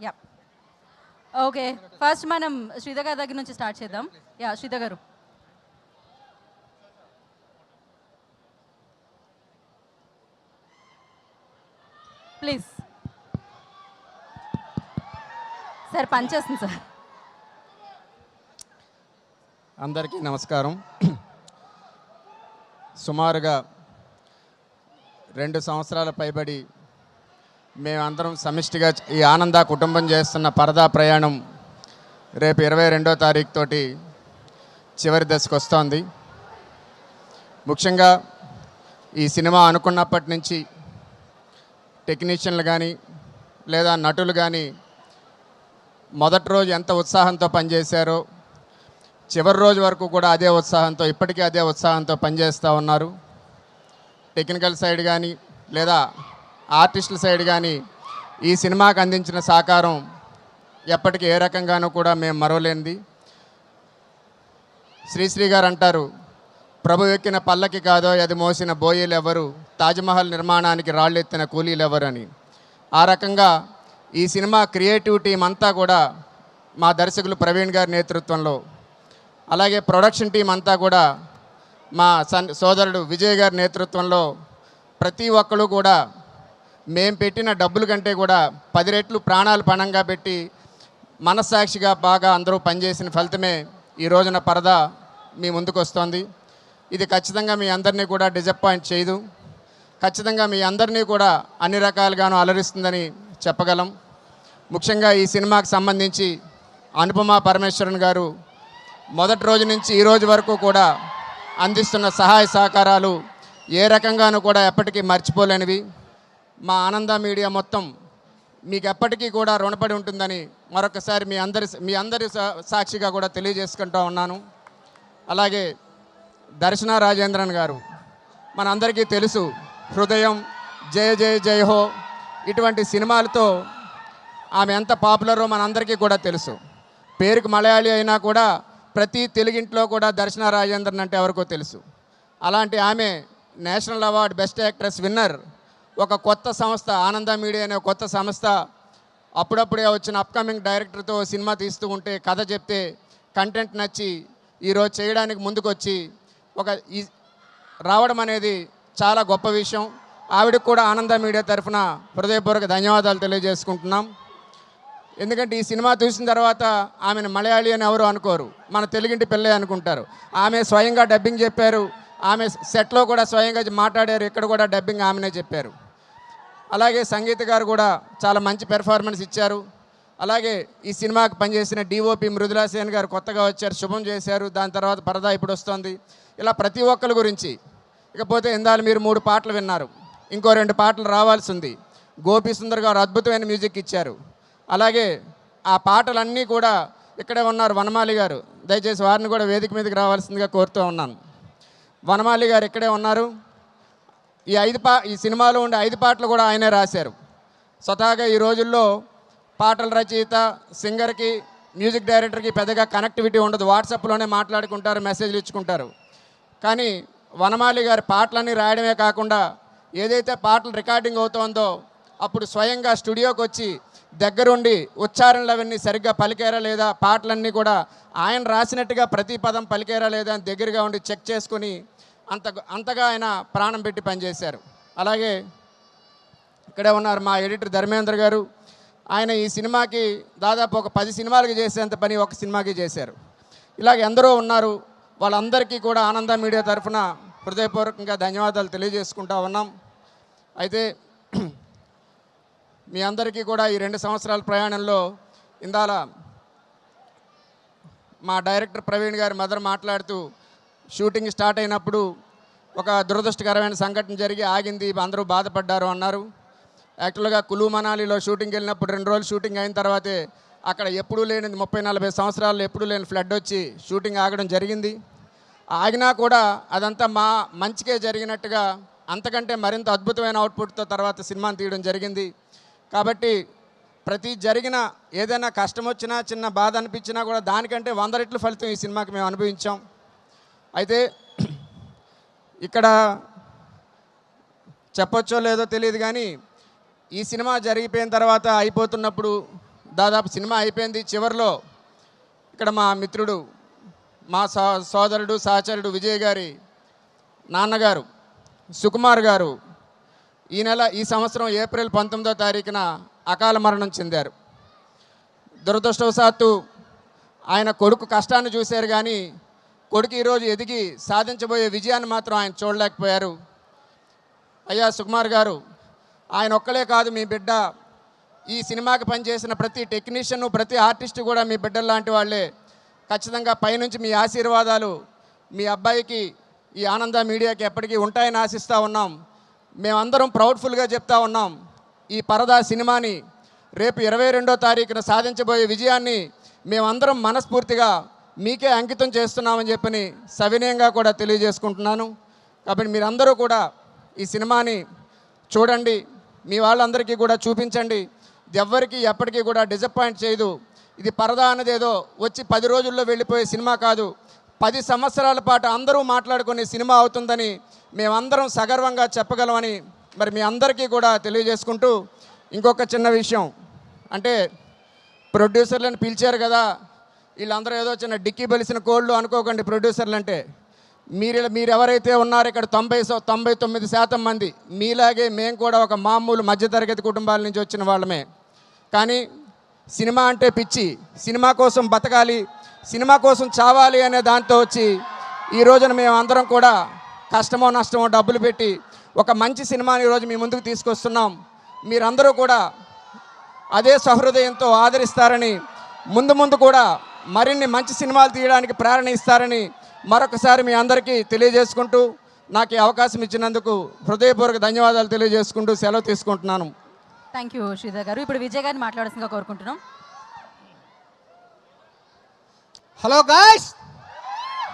Yeah okay, first మనం శ్రీధర్ గారి దగ్గర నుంచి స్టార్ట్ చేద్దాం. యా శ్రీధర్ గారు. ప్లీజ్ సార్, పనిచేస్తుంది సార్. అందరికీ నమస్కారం. సుమారుగా 2 సంవత్సరాల పైబడి మేమందరం సమిష్టిగా ఈ ఆనంద కుటుంబం చేస్తున్న పరదా ప్రయాణం రేపు 22వ తారీఖు తోటి చివరి దశకు వస్తోంది. ముఖ్యంగా ఈ సినిమా అనుకున్నప్పటి నుంచి టెక్నీషియన్లు కానీ లేదా నటులు కానీ మొదటి రోజు ఎంత ఉత్సాహంతో పనిచేశారో చివరి రోజు వరకు కూడా అదే ఉత్సాహంతో, ఇప్పటికీ అదే ఉత్సాహంతో పనిచేస్తూ ఉన్నారు. టెక్నికల్ సైడ్ కానీ లేదా ఆర్టిస్టుల సైడ్ కానీ ఈ సినిమాకి అందించిన సహకారం ఎప్పటికీ ఏ రకంగానూ కూడా మేము మరవలేనిది. శ్రీశ్రీ గారు అంటారు, ప్రభు ఎక్కిన పల్లకి కాదో అది మోసిన బోయీలు ఎవరు, తాజ్మహల్ నిర్మాణానికి రాళ్ళెత్తిన కూలీలు ఎవరు అని. ఆ రకంగా ఈ సినిమా క్రియేటివ్ టీం అంతా కూడా మా దర్శకులు ప్రవీణ్ గారి నేతృత్వంలో, అలాగే ప్రొడక్షన్ టీం అంతా కూడా మా సోదరుడు విజయ్ గారి నేతృత్వంలో ప్రతి ఒక్కరు కూడా మేము పెట్టిన డబ్బుల కంటే కూడా 10 రెట్లు ప్రాణాలు పణంగా పెట్టి మనస్సాక్షిగా బాగా అందరూ పనిచేసిన ఫలితమే ఈ రోజున పరదా మీ ముందుకు వస్తోంది. ఇది ఖచ్చితంగా మీ అందరినీ కూడా డిసప్పాయింట్ చేయదు. ఖచ్చితంగా మీ అందరినీ కూడా అన్ని రకాలుగాను అలరిస్తుందని చెప్పగలం. ముఖ్యంగా ఈ సినిమాకి సంబంధించి అనుపమ పరమేశ్వరన్ గారు మొదటి రోజు నుంచి ఈ రోజు వరకు కూడా అందిస్తున్న సహాయ సహకారాలు ఏ రకంగానూ కూడా ఎప్పటికీ మర్చిపోలేనివి. మా ఆనంద మీడియా మొత్తం మీకు ఎప్పటికీ కూడా రుణపడి ఉంటుందని మరొకసారి మీ అందరి సాక్షిగా కూడా తెలియజేసుకుంటూ ఉన్నాను. అలాగే దర్శన రాజేంద్రన్ గారు మనందరికీ తెలుసు, హృదయం, జయ జయ జయ హో ఇటువంటి సినిమాలతో ఆమె ఎంత పాపులరో మనందరికీ కూడా తెలుసు. పేరుకు మలయాళీ అయినా కూడా ప్రతి తెలుగింట్లో కూడా దర్శన రాజేంద్రన్ అంటే ఎవరికో తెలుసు. అలాంటి ఆమె national award best actress winner. ఒక కొత్త సంస్థ, ఆనంద మీడియా అనే కొత్త సంస్థ అప్పుడప్పుడే వచ్చిన అప్కమింగ్ డైరెక్టర్తో సినిమా తీస్తూ ఉంటే కథ చెప్తే కంటెంట్ నచ్చి ఈరోజు చేయడానికి ముందుకొచ్చి రావడం అనేది చాలా గొప్ప విషయం. ఆవిడకు కూడా ఆనంద మీడియా తరఫున హృదయపూర్వక ధన్యవాదాలు తెలియజేసుకుంటున్నాం. ఎందుకంటే ఈ సినిమా చూసిన తర్వాత ఆమెను మలయాళీ అని ఎవరు అనుకోరు, మన తెలుగింటి పిల్లే అనుకుంటారు. ఆమె స్వయంగా డబ్బింగ్ చెప్పారు, ఆమె సెట్లో కూడా స్వయంగా మాట్లాడారు, ఇక్కడ కూడా డబ్బింగ్ ఆమెనే చెప్పారు. అలాగే సంగీత గారు కూడా చాలా మంచి పెర్ఫార్మెన్స్ ఇచ్చారు. అలాగే ఈ సినిమాకి పనిచేసిన డిఓపి మృదులా సేన్ గారు కొత్తగా వచ్చారు, శుభం చేశారు. దాని తర్వాత పరదా ఇప్పుడు వస్తుంది. ఇలా ప్రతి ఒక్కరి గురించి. ఇకపోతే ఇందాక మీరు 3 పాటలు విన్నారు, ఇంకో 2 పాటలు రావాల్సి ఉంది. గోపి సుందర్ గారు అద్భుతమైన మ్యూజిక్ ఇచ్చారు. అలాగే ఆ పాటలన్నీ కూడా ఇక్కడే ఉన్నారు వనమాలి గారు, దయచేసి వారిని కూడా వేదిక మీదకి రావాల్సిందిగా కోరుతూ ఉన్నాను. వనమాలి గారు ఇక్కడే ఉన్నారు. ఈ సినిమాలో ఉండే 5 పాటలు కూడా ఆయనే రాశారు. స్వతహాగా ఈ రోజుల్లో పాటల రచయిత, సింగర్కి, మ్యూజిక్ డైరెక్టర్కి పెద్దగా కనెక్టివిటీ ఉండదు, వాట్సాప్లోనే మాట్లాడుకుంటారు, మెసేజ్లు ఇచ్చుకుంటారు. కానీ వనమాలి గారి పాటలన్నీ రాయడమే కాకుండా ఏదైతే పాటలు రికార్డింగ్ అవుతోందో అప్పుడు స్వయంగా స్టూడియోకి వచ్చి దగ్గరుండి ఉచ్చారణలు అవన్నీ సరిగ్గా పలికారా లేదా, పాటలన్నీ కూడా ఆయన రాసినట్టుగా ప్రతి పదం పలికారా లేదా అని దగ్గరగా ఉండి చెక్ చేసుకుని అంతగా ఆయన ప్రాణం పెట్టి పనిచేశారు. అలాగే ఇక్కడే ఉన్నారు మా ఎడిటర్ ధర్మేంద్ర గారు. ఆయన ఈ సినిమాకి దాదాపు ఒక 10 సినిమాలకి చేసేంత పని ఒక సినిమాకి చేశారు. ఇలాగ ఎందరో ఉన్నారు. వాళ్ళందరికీ కూడా ఆనంద మీడియా తరఫున హృదయపూర్వకంగా ధన్యవాదాలు తెలియజేసుకుంటా ఉన్నాం. అయితే మీ అందరికీ కూడా ఈ 2 సంవత్సరాల ప్రయాణంలో ఇందాల మా డైరెక్టర్ ప్రవీణ్ గారి మదర్ మాట్లాడుతూ షూటింగ్ స్టార్ట్ అయినప్పుడు ఒక దురదృష్టకరమైన సంఘటన జరిగి ఆగింది, అందరూ బాధపడ్డారు అన్నారు. యాక్చువల్గా కులు మనాలిలో షూటింగ్కి వెళ్ళినప్పుడు 2 రోజులు షూటింగ్ అయిన తర్వాతే అక్కడ ఎప్పుడూ లేని 30-40 సంవత్సరాల్లో ఎప్పుడూ లేని ఫ్లడ్ వచ్చి షూటింగ్ ఆగడం జరిగింది. ఆగినా కూడా అదంతా మా మంచికే జరిగినట్టుగా, అంతకంటే మరింత అద్భుతమైన అవుట్పుట్తో తర్వాత సినిమాని తీయడం జరిగింది. కాబట్టి ప్రతి జరిగిన ఏదైనా కష్టం వచ్చినా, చిన్న బాధ అనిపించినా కూడా దానికంటే 100 రెట్లు ఫలితం ఈ సినిమాకి మేము అనుభవించాం. అయితే ఇక్కడ చెప్పొచ్చో లేదో తెలియదు కానీ ఈ సినిమా జరిగిపోయిన తర్వాత అయిపోతున్నప్పుడు దాదాపు సినిమా అయిపోయింది. చివరిలో ఇక్కడ మా మిత్రుడు, మా సోదరుడు, సహచరుడు విజయ్ గారి నాన్నగారు సుకుమార్ గారు ఈ సంవత్సరం ఏప్రిల్ 19వ తారీఖున అకాల మరణం చెందారు. దురదృష్టవశాత్తు ఆయన కొడుకు కష్టాన్ని చూశారు, కానీ కొడుకు ఈరోజు ఎదిగి సాధించబోయే విజయాన్ని మాత్రం ఆయన చూడలేకపోయారు. అయ్యా సుకుమార్ గారు, ఆయన ఒక్కలే కాదు మీ బిడ్డ. ఈ సినిమాకి పనిచేసిన ప్రతి టెక్నీషియన్, ప్రతి ఆర్టిస్టు కూడా మీ బిడ్డలు లాంటి వాళ్ళే. ఖచ్చితంగా పైనుంచి మీ ఆశీర్వాదాలు మీ అబ్బాయికి, ఈ ఆనంద మీడియాకి ఎప్పటికీ ఉంటాయని ఆశిస్తూ ఉన్నాం. మేమందరం ప్రౌడ్ఫుల్గా చెప్తా ఉన్నాం, ఈ పరదా సినిమాని రేపు 22వ తారీఖున సాధించబోయే విజయాన్ని మేమందరం మనస్ఫూర్తిగా మీకే అంకితం చేస్తున్నామని చెప్పని సవినయంగా కూడా తెలియజేసుకుంటున్నాను. కాబట్టి మీరందరూ కూడా ఈ సినిమాని చూడండి, మీ వాళ్ళందరికీ కూడా చూపించండి. ఇది ఎవ్వరికీ ఎప్పటికీ కూడా డిసప్పాయింట్ చేయదు. ఇది పరదా అనేది ఏదో వచ్చి 10 రోజుల్లో వెళ్ళిపోయే సినిమా కాదు, 10 సంవత్సరాల పాటు అందరూ మాట్లాడుకునే సినిమా అవుతుందని మేమందరం సగర్వంగా చెప్పగలమని మరి మీ అందరికీ కూడా తెలియజేసుకుంటూ, ఇంకొక చిన్న విషయం అంటే ప్రొడ్యూసర్లను పిలిచారు కదా, వీళ్ళందరూ ఏదో చిన్న డిక్కీ బలిసిన కోళ్ళు అనుకోకండి. ప్రొడ్యూసర్లు అంటే మీరు ఎవరైతే ఉన్నారో ఇక్కడ 99% మంది మీలాగే మేము కూడా ఒక మామూలు మధ్యతరగతి కుటుంబాల నుంచి వచ్చిన వాళ్ళమే. కానీ సినిమా అంటే పిచ్చి, సినిమా కోసం బతకాలి, సినిమా కోసం చావాలి అనే దాంతో వచ్చి ఈ రోజున మేము అందరం కూడా కష్టమో నష్టమో డబ్బులు పెట్టి ఒక మంచి సినిమాని ఈరోజు మీ ముందుకు తీసుకొస్తున్నాం. మీరందరూ కూడా అదే సహృదయంతో ఆదరిస్తారని, ముందు కూడా మరిన్ని మంచి సినిమాలు తీయడానికి ప్రేరణ ఇస్తారని మరొకసారి మీ అందరికీ తెలియజేసుకుంటూ, నాకు ఈ అవకాశం ఇచ్చినందుకు హృదయపూర్వక ధన్యవాదాలు తెలియజేసుకుంటూ సెలవు తీసుకుంటున్నాను. థ్యాంక్ యూ శ్రీధర్ గారు. ఇప్పుడు విజయ్ గారిని మాట్లాడాల్సిందిగా కోరుకుంటున్నాం. Hello guys,